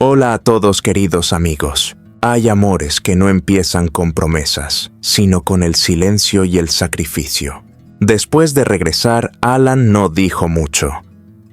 Hola a todos, queridos amigos. Hay amores que no empiezan con promesas, sino con el silencio y el sacrificio. Después de regresar, Alan no dijo mucho.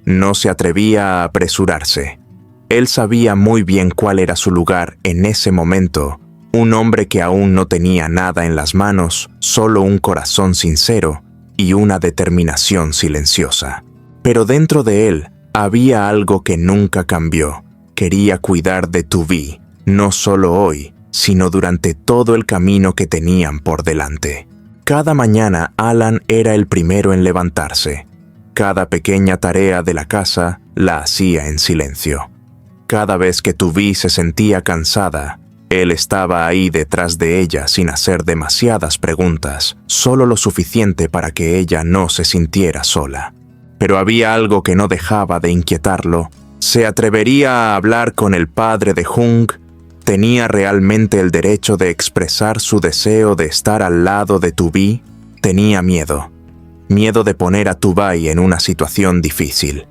No se atrevía a apresurarse. Él sabía muy bien cuál era su lugar en ese momento. Un hombre que aún no tenía nada en las manos, solo un corazón sincero y una determinación silenciosa. Pero dentro de él había algo que nunca cambió. Quería cuidar de Tuvi, no solo hoy, sino durante todo el camino que tenían por delante. Cada mañana Alan era el primero en levantarse. Cada pequeña tarea de la casa la hacía en silencio. Cada vez que Tuvi se sentía cansada, él estaba ahí detrás de ella sin hacer demasiadas preguntas, solo lo suficiente para que ella no se sintiera sola. Pero había algo que no dejaba de inquietarlo. ¿Se atrevería a hablar con el padre de Jung? ¿Tenía realmente el derecho de expresar su deseo de estar al lado de Tuvi? Tenía miedo. Miedo de poner a Tuvi en una situación difícil.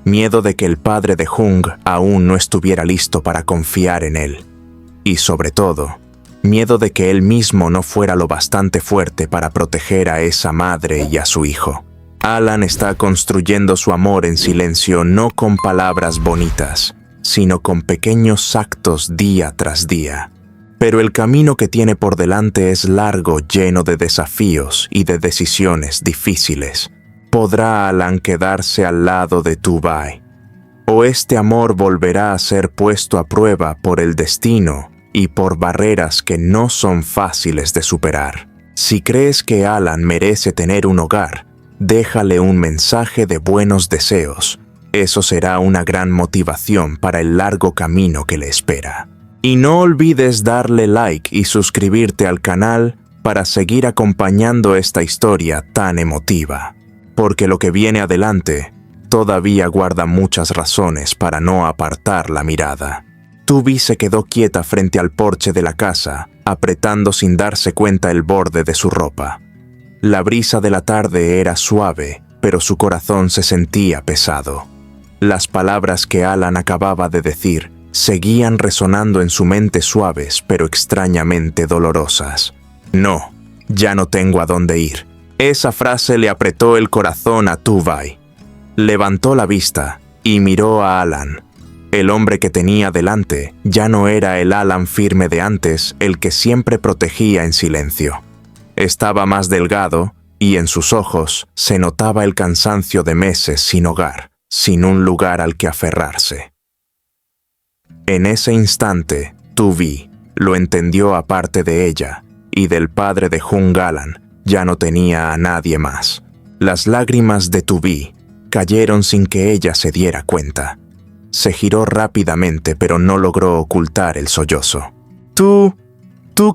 Miedo de que el padre de Jung aún no estuviera listo para confiar en él. Y sobre todo, miedo de que él mismo no fuera lo bastante fuerte para proteger a esa madre y a su hijo. Alan está construyendo su amor en silencio, no con palabras bonitas, sino con pequeños actos día tras día. Pero el camino que tiene por delante es largo, lleno de desafíos y de decisiones difíciles. ¿Podrá Alan quedarse al lado de Tuvi? ¿O este amor volverá a ser puesto a prueba por el destino y por barreras que no son fáciles de superar? Si crees que Alan merece tener un hogar, déjale un mensaje de buenos deseos. Eso será una gran motivación para el largo camino que le espera. Y no olvides darle like y suscribirte al canal para seguir acompañando esta historia tan emotiva. Porque lo que viene adelante todavía guarda muchas razones para no apartar la mirada. Tuvi se quedó quieta frente al porche de la casa, apretando sin darse cuenta el borde de su ropa. La brisa de la tarde era suave, pero su corazón se sentía pesado. Las palabras que Alan acababa de decir seguían resonando en su mente suaves, pero extrañamente dolorosas. No, ya no tengo a dónde ir. Esa frase le apretó el corazón a Tuvi. Levantó la vista y miró a Alan. El hombre que tenía delante ya no era el Alan firme de antes, el que siempre protegía en silencio. Estaba más delgado y en sus ojos se notaba el cansancio de meses sin hogar, sin un lugar al que aferrarse. En ese instante, Tuvi lo entendió aparte de ella, y del padre de Jung Alan ya no tenía a nadie más. Las lágrimas de Tuvi cayeron sin que ella se diera cuenta. Se giró rápidamente, pero no logró ocultar el sollozo. ¿Tú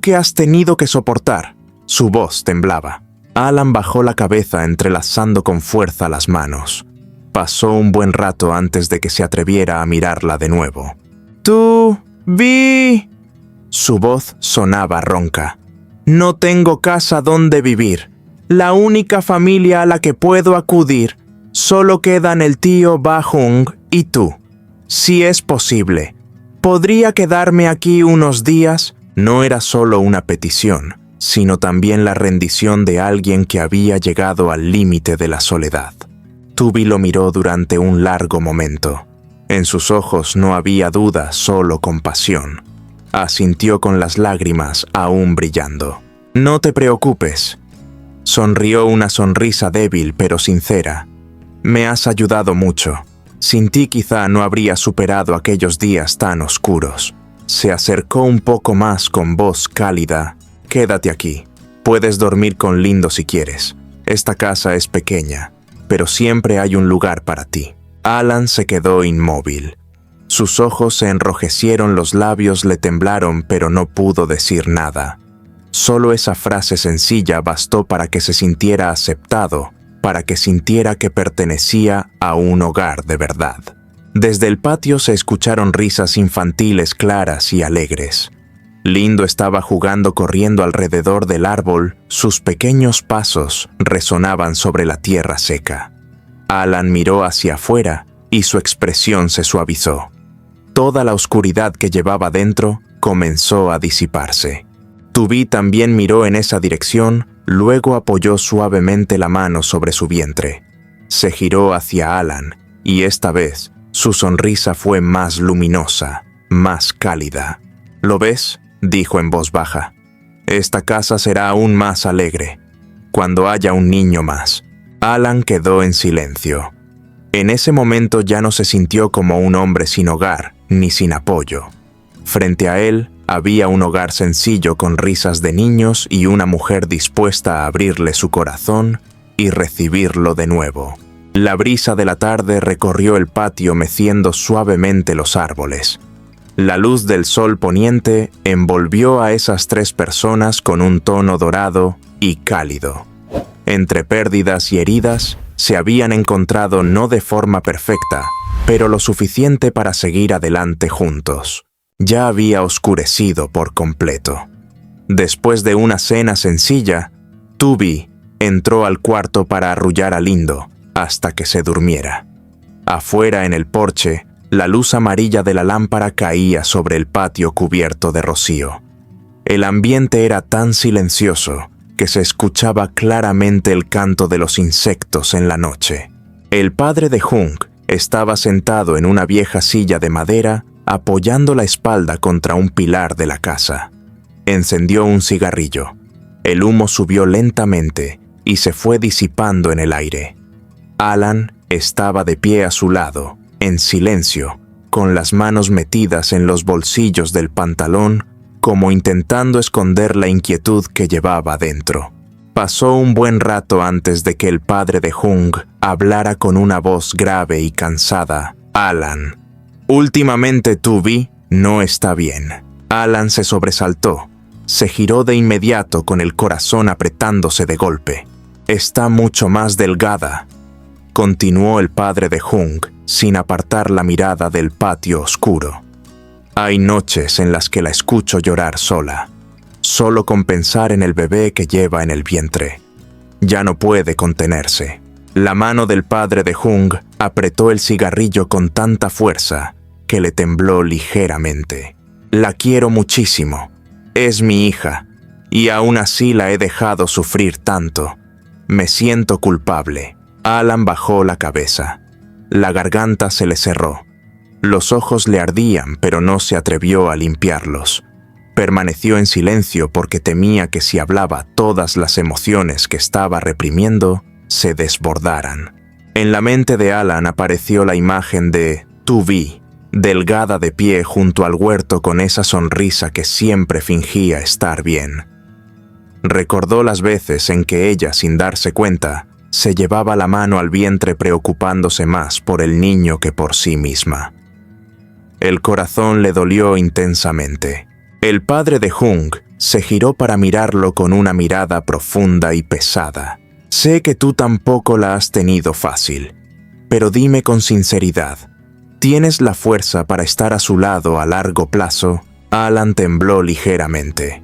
qué has tenido que soportar? Su voz temblaba. Alan bajó la cabeza entrelazando con fuerza las manos. Pasó un buen rato antes de que se atreviera a mirarla de nuevo. «Tuvi». Su voz sonaba ronca. «No tengo casa donde vivir. La única familia a la que puedo acudir. Solo quedan el tío Ba Jung y tú. Si es posible, ¿podría quedarme aquí unos días?» No era solo una petición, sino también la rendición de alguien que había llegado al límite de la soledad. Tuvi lo miró durante un largo momento. En sus ojos no había duda, solo compasión. Asintió con las lágrimas aún brillando. «No te preocupes». Sonrió una sonrisa débil pero sincera. «Me has ayudado mucho. Sin ti quizá no habría superado aquellos días tan oscuros». Se acercó un poco más con voz cálida. «Quédate aquí. Puedes dormir con Lindo si quieres. Esta casa es pequeña, pero siempre hay un lugar para ti». Alan se quedó inmóvil. Sus ojos se enrojecieron, los labios le temblaron, pero no pudo decir nada. Solo esa frase sencilla bastó para que se sintiera aceptado, para que sintiera que pertenecía a un hogar de verdad. Desde el patio se escucharon risas infantiles claras y alegres. Lindo estaba jugando corriendo alrededor del árbol, sus pequeños pasos resonaban sobre la tierra seca. Alan miró hacia afuera y su expresión se suavizó. Toda la oscuridad que llevaba dentro comenzó a disiparse. Tubi también miró en esa dirección, luego apoyó suavemente la mano sobre su vientre. Se giró hacia Alan, y esta vez su sonrisa fue más luminosa, más cálida. «¿Lo ves?», dijo en voz baja. «Esta casa será aún más alegre cuando haya un niño más». Alan quedó en silencio. En ese momento ya no se sintió como un hombre sin hogar ni sin apoyo. Frente a él había un hogar sencillo con risas de niños y una mujer dispuesta a abrirle su corazón y recibirlo de nuevo. La brisa de la tarde recorrió el patio meciendo suavemente los árboles. La luz del sol poniente envolvió a esas tres personas con un tono dorado y cálido. Entre pérdidas y heridas, se habían encontrado no de forma perfecta, pero lo suficiente para seguir adelante juntos. Ya había oscurecido por completo. Después de una cena sencilla, Tubi entró al cuarto para arrullar a Lindo hasta que se durmiera. Afuera en el porche, la luz amarilla de la lámpara caía sobre el patio cubierto de rocío. El ambiente era tan silencioso que se escuchaba claramente el canto de los insectos en la noche. El padre de Hung estaba sentado en una vieja silla de madera, apoyando la espalda contra un pilar de la casa. Encendió un cigarrillo. El humo subió lentamente y se fue disipando en el aire. Alan estaba de pie a su lado, en silencio, con las manos metidas en los bolsillos del pantalón, como intentando esconder la inquietud que llevaba dentro. Pasó un buen rato antes de que el padre de Hung hablara con una voz grave y cansada. «Alan, últimamente Tubi no está bien». Alan se sobresaltó. Se giró de inmediato con el corazón apretándose de golpe. «Está mucho más delgada», continuó el padre de Hung, sin apartar la mirada del patio oscuro. «Hay noches en las que la escucho llorar sola, solo con pensar en el bebé que lleva en el vientre. Ya no puede contenerse». La mano del padre de Hung apretó el cigarrillo con tanta fuerza que le tembló ligeramente. «La quiero muchísimo. Es mi hija, y aún así la he dejado sufrir tanto. Me siento culpable». Alan bajó la cabeza. La garganta se le cerró. Los ojos le ardían, pero no se atrevió a limpiarlos. Permaneció en silencio porque temía que si hablaba todas las emociones que estaba reprimiendo se desbordaran. En la mente de Alan apareció la imagen de Tubi, delgada de pie junto al huerto con esa sonrisa que siempre fingía estar bien. Recordó las veces en que ella, sin darse cuenta, se llevaba la mano al vientre preocupándose más por el niño que por sí misma. El corazón le dolió intensamente. El padre de Hung se giró para mirarlo con una mirada profunda y pesada. «Sé que tú tampoco la has tenido fácil, pero dime con sinceridad, ¿tienes la fuerza para estar a su lado a largo plazo?» Alan tembló ligeramente.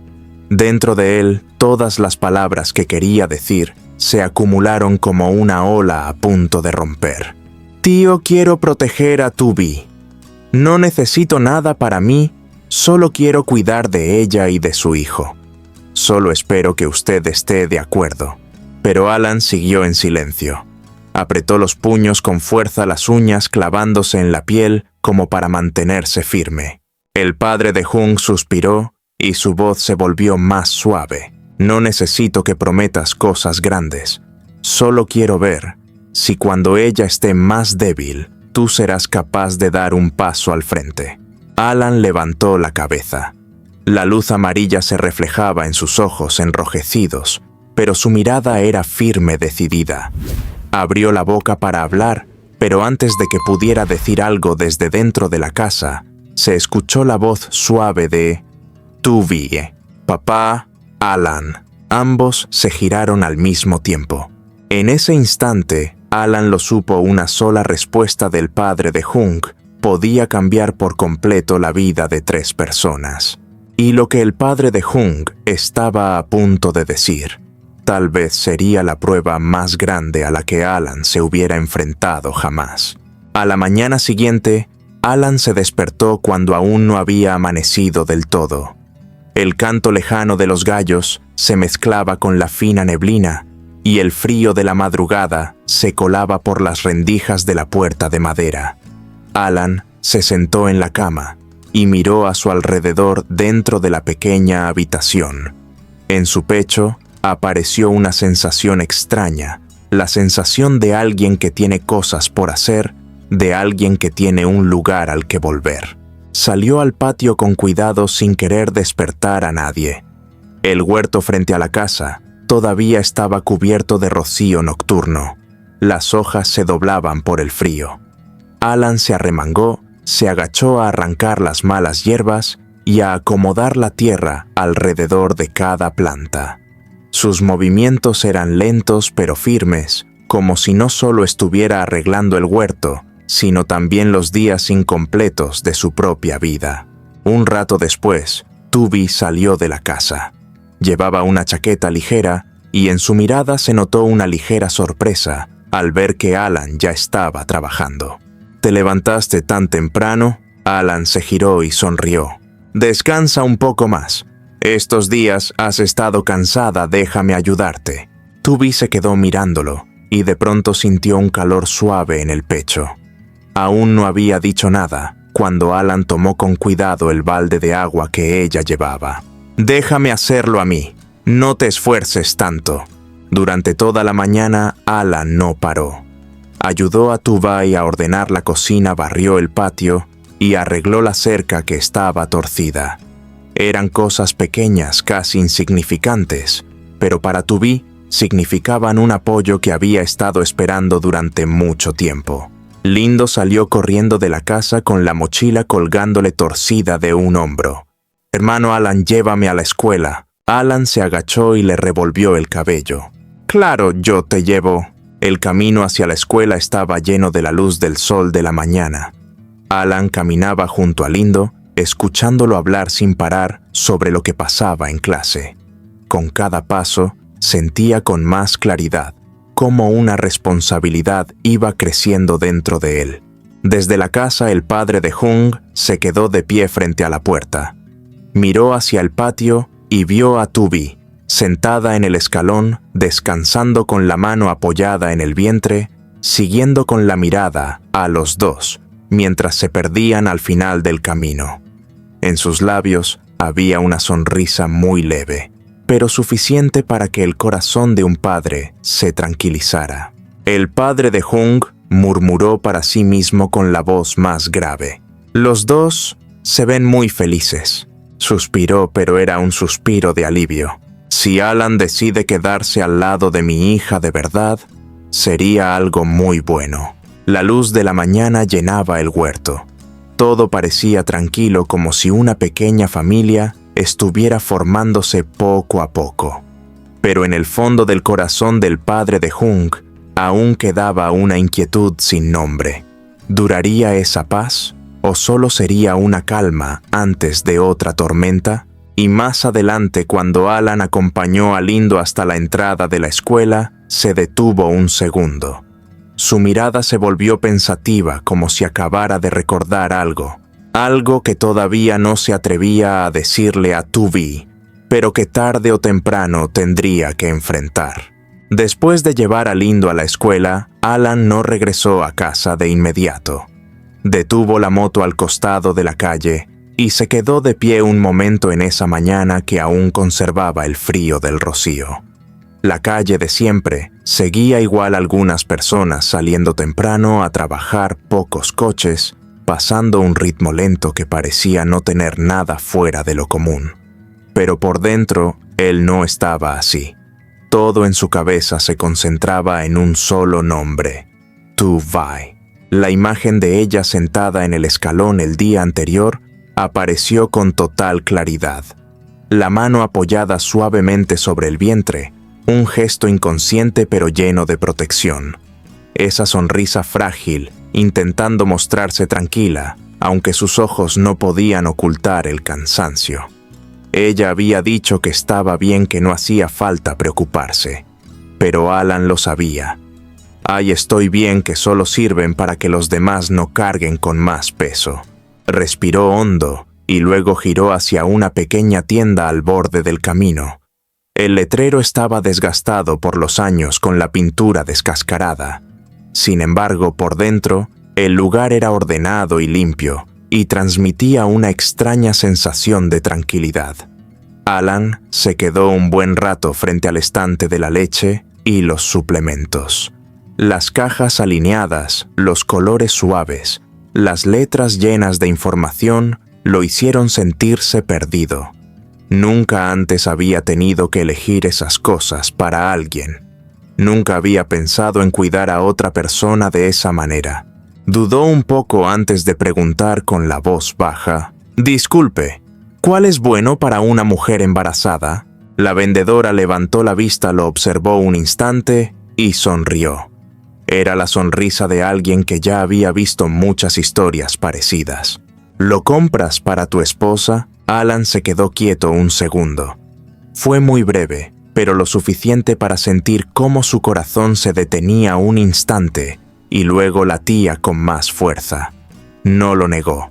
Dentro de él, todas las palabras que quería decir se acumularon como una ola a punto de romper. «Tío, quiero proteger a Tubi. No necesito nada para mí, solo quiero cuidar de ella y de su hijo. Solo espero que usted esté de acuerdo». Pero Alan siguió en silencio. Apretó los puños con fuerza, las uñas clavándose en la piel como para mantenerse firme. El padre de Hung suspiró y su voz se volvió más suave. «No necesito que prometas cosas grandes. Solo quiero ver si cuando ella esté más débil, tú serás capaz de dar un paso al frente». Alan levantó la cabeza. La luz amarilla se reflejaba en sus ojos enrojecidos, pero su mirada era firme, decidida. Abrió la boca para hablar, pero antes de que pudiera decir algo desde dentro de la casa, se escuchó la voz suave de «Tubi, papá, Alan». Ambos se giraron al mismo tiempo. En ese instante, Alan lo supo, una sola respuesta del padre de Hung podía cambiar por completo la vida de tres personas. Y lo que el padre de Hung estaba a punto de decir, tal vez sería la prueba más grande a la que Alan se hubiera enfrentado jamás. A la mañana siguiente, Alan se despertó cuando aún no había amanecido del todo. El canto lejano de los gallos se mezclaba con la fina neblina y el frío de la madrugada se colaba por las rendijas de la puerta de madera. Alan se sentó en la cama y miró a su alrededor dentro de la pequeña habitación. En su pecho apareció una sensación extraña, la sensación de alguien que tiene cosas por hacer, de alguien que tiene un lugar al que volver. Salió al patio con cuidado sin querer despertar a nadie. El huerto frente a la casa todavía estaba cubierto de rocío nocturno. Las hojas se doblaban por el frío. Alan se arremangó, se agachó a arrancar las malas hierbas y a acomodar la tierra alrededor de cada planta. Sus movimientos eran lentos pero firmes, como si no solo estuviera arreglando el huerto, sino también los días incompletos de su propia vida. Un rato después, Tubby salió de la casa. Llevaba una chaqueta ligera y en su mirada se notó una ligera sorpresa al ver que Alan ya estaba trabajando. ¿Te levantaste tan temprano? Alan se giró y sonrió. Descansa un poco más. Estos días has estado cansada, déjame ayudarte. Tubby se quedó mirándolo y de pronto sintió un calor suave en el pecho. Aún no había dicho nada cuando Alan tomó con cuidado el balde de agua que ella llevaba. Déjame hacerlo a mí. No te esfuerces tanto. Durante toda la mañana, Alan no paró. Ayudó a Tubby a ordenar la cocina, barrió el patio y arregló la cerca que estaba torcida. Eran cosas pequeñas, casi insignificantes, pero para Tubby significaban un apoyo que había estado esperando durante mucho tiempo. Lindo salió corriendo de la casa con la mochila colgándole torcida de un hombro. «Hermano Alan, llévame a la escuela». Alan se agachó y le revolvió el cabello. «Claro, yo te llevo». El camino hacia la escuela estaba lleno de la luz del sol de la mañana. Alan caminaba junto a Lindo, escuchándolo hablar sin parar sobre lo que pasaba en clase. Con cada paso, sentía con más claridad cómo una responsabilidad iba creciendo dentro de él. Desde la casa, el padre de Jung se quedó de pie frente a la puerta. Miró hacia el patio y vio a Tubby, sentada en el escalón, descansando con la mano apoyada en el vientre, siguiendo con la mirada a los dos, mientras se perdían al final del camino. En sus labios había una sonrisa muy leve, pero suficiente para que el corazón de un padre se tranquilizara. El padre de Jung murmuró para sí mismo con la voz más grave. «Los dos se ven muy felices». Suspiró, pero era un suspiro de alivio. Si Alan decide quedarse al lado de mi hija de verdad, sería algo muy bueno. La luz de la mañana llenaba el huerto. Todo parecía tranquilo, como si una pequeña familia estuviera formándose poco a poco. Pero en el fondo del corazón del padre de Jung aún quedaba una inquietud sin nombre. ¿Duraría esa paz? ¿O solo sería una calma antes de otra tormenta? Y más adelante, cuando Alan acompañó a Lindo hasta la entrada de la escuela, se detuvo un segundo. Su mirada se volvió pensativa, como si acabara de recordar algo que todavía no se atrevía a decirle a Tubby, pero que tarde o temprano tendría que enfrentar. Después de llevar a Lindo a la escuela, Alan no regresó a casa de inmediato. Detuvo la moto al costado de la calle y se quedó de pie un momento en esa mañana que aún conservaba el frío del rocío. La calle de siempre seguía igual, algunas personas saliendo temprano a trabajar, pocos coches, pasando un ritmo lento que parecía no tener nada fuera de lo común. Pero por dentro, él no estaba así. Todo en su cabeza se concentraba en un solo nombre: Tubby. La imagen de ella sentada en el escalón el día anterior apareció con total claridad. La mano apoyada suavemente sobre el vientre, un gesto inconsciente pero lleno de protección. Esa sonrisa frágil, intentando mostrarse tranquila, aunque sus ojos no podían ocultar el cansancio. Ella había dicho que estaba bien, que no hacía falta preocuparse, pero Alan lo sabía. Ay, estoy bien, que solo sirven para que los demás no carguen con más peso. Respiró hondo y luego giró hacia una pequeña tienda al borde del camino. El letrero estaba desgastado por los años con la pintura descascarada. Sin embargo, por dentro, el lugar era ordenado y limpio y transmitía una extraña sensación de tranquilidad. Alan se quedó un buen rato frente al estante de la leche y los suplementos. Las cajas alineadas, los colores suaves, las letras llenas de información lo hicieron sentirse perdido. Nunca antes había tenido que elegir esas cosas para alguien. Nunca había pensado en cuidar a otra persona de esa manera. Dudó un poco antes de preguntar con la voz baja: «Disculpe, ¿cuál es bueno para una mujer embarazada?». La vendedora levantó la vista, lo observó un instante y sonrió. Era la sonrisa de alguien que ya había visto muchas historias parecidas. «¿Lo compras para tu esposa?». Alan se quedó quieto un segundo. Fue muy breve, pero lo suficiente para sentir cómo su corazón se detenía un instante y luego latía con más fuerza. No lo negó.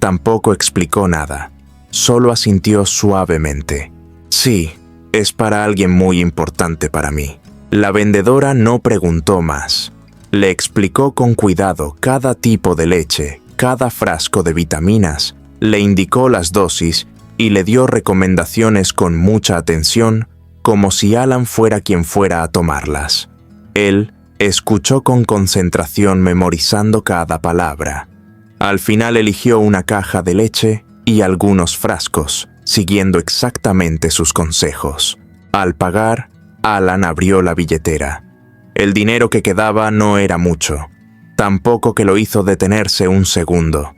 Tampoco explicó nada. Solo asintió suavemente. «Sí, es para alguien muy importante para mí». La vendedora no preguntó más. Le explicó con cuidado cada tipo de leche, cada frasco de vitaminas, le indicó las dosis y le dio recomendaciones con mucha atención, como si Alan fuera quien fuera a tomarlas. Él escuchó con concentración, memorizando cada palabra. Al final eligió una caja de leche y algunos frascos, siguiendo exactamente sus consejos. Al pagar, Alan abrió la billetera. El dinero que quedaba no era mucho, tampoco que lo hizo detenerse un segundo.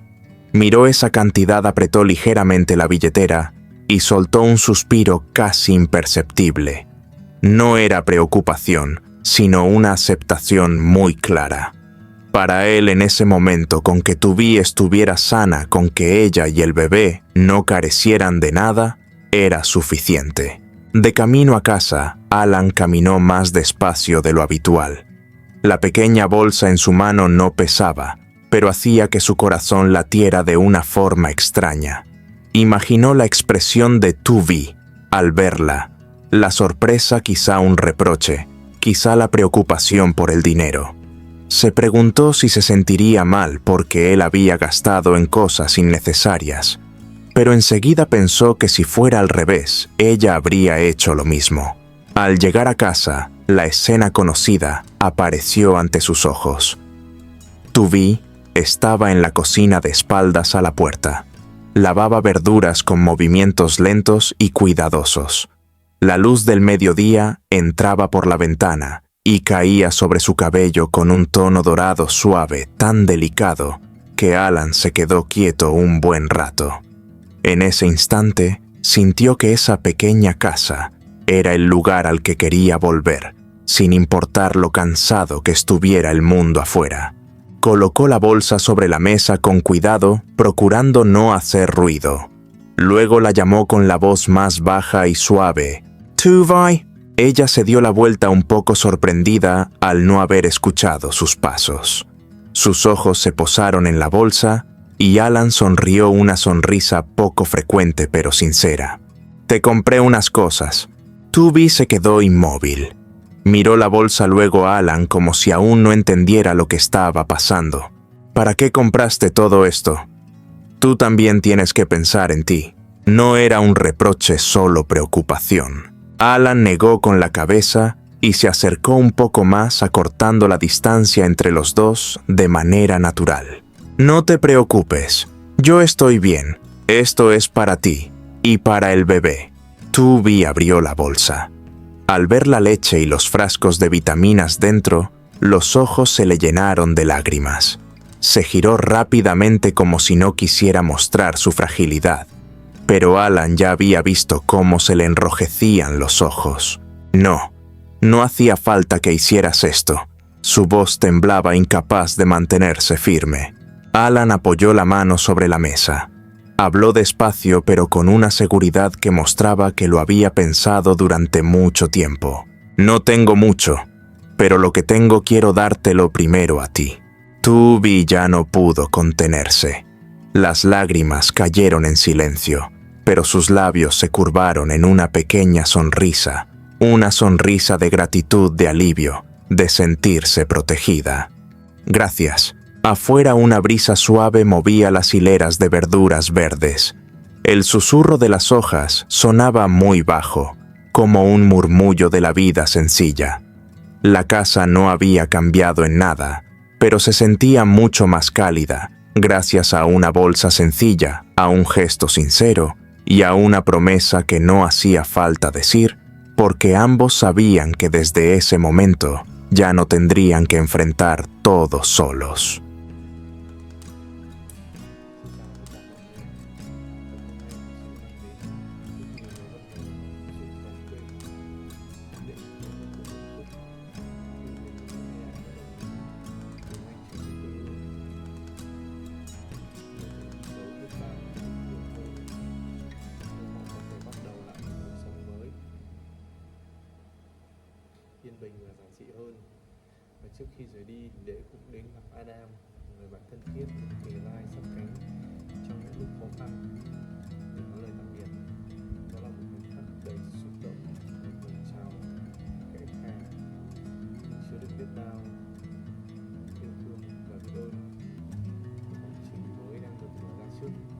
Miró esa cantidad, apretó ligeramente la billetera y soltó un suspiro casi imperceptible. No era preocupación, sino una aceptación muy clara. Para él, en ese momento, con que Tubi estuviera sana, con que ella y el bebé no carecieran de nada, era suficiente. De camino a casa, Alan caminó más despacio de lo habitual. La pequeña bolsa en su mano no pesaba, pero hacía que su corazón latiera de una forma extraña. Imaginó la expresión de Tubi al verla, la sorpresa, quizá un reproche, quizá la preocupación por el dinero. Se preguntó si se sentiría mal porque él había gastado en cosas innecesarias, pero enseguida pensó que si fuera al revés, ella habría hecho lo mismo. Al llegar a casa, la escena conocida apareció ante sus ojos. Tubi estaba en la cocina de espaldas a la puerta. Lavaba verduras con movimientos lentos y cuidadosos. La luz del mediodía entraba por la ventana y caía sobre su cabello con un tono dorado suave, tan delicado, que Alan se quedó quieto un buen rato. En ese instante, sintió que esa pequeña casa era el lugar al que quería volver, sin importar lo cansado que estuviera el mundo afuera. Colocó la bolsa sobre la mesa con cuidado, procurando no hacer ruido. Luego la llamó con la voz más baja y suave. «Tubi». Ella se dio la vuelta un poco sorprendida al no haber escuchado sus pasos. Sus ojos se posaron en la bolsa y Alan sonrió una sonrisa poco frecuente pero sincera. «Te compré unas cosas». Tubi se quedó inmóvil. Miró la bolsa luego a Alan como si aún no entendiera lo que estaba pasando. «¿Para qué compraste todo esto? Tú también tienes que pensar en ti». No era un reproche, solo preocupación. Alan negó con la cabeza y se acercó un poco más, acortando la distancia entre los dos de manera natural. «No te preocupes, yo estoy bien. Esto es para ti y para el bebé». Tubi abrió la bolsa. Al ver la leche y los frascos de vitaminas dentro, los ojos se le llenaron de lágrimas. Se giró rápidamente como si no quisiera mostrar su fragilidad, pero Alan ya había visto cómo se le enrojecían los ojos. No hacía falta que hicieras esto». Su voz temblaba, incapaz de mantenerse firme. Alan apoyó la mano sobre la mesa. Habló despacio, pero con una seguridad que mostraba que lo había pensado durante mucho tiempo. «No tengo mucho. pero lo que tengo quiero dártelo primero a ti. Tu villano pudo contenerse. Las lágrimas cayeron en silencio, pero sus labios se curvaron en una pequeña sonrisa, una sonrisa de gratitud, de alivio, de sentirse protegida. Gracias. Afuera una brisa suave movía las hileras de verduras verdes. El susurro de las hojas sonaba muy bajo, como un murmullo de la vida sencilla. La casa no había cambiado en nada, pero se sentía mucho más cálida, gracias a una bolsa sencilla, a un gesto sincero y a una promesa que no hacía falta decir, porque ambos sabían que desde ese momento ya no tendrían que enfrentar todo solos. Yên bình và giản dị hơn. Và trước khi rời đi thì Lễ cũng đến gặp Adam, người bạn thân thiết, kề vai sát cánh trong những lúc khó khăn để nói lời tạm biệt. Đó là một khoảnh khắc đầy xúc động, một lời chào khẽ khàng, chứa đựng biết bao yêu thương và biết ơn. Hành trình mới đang được mở ra trước.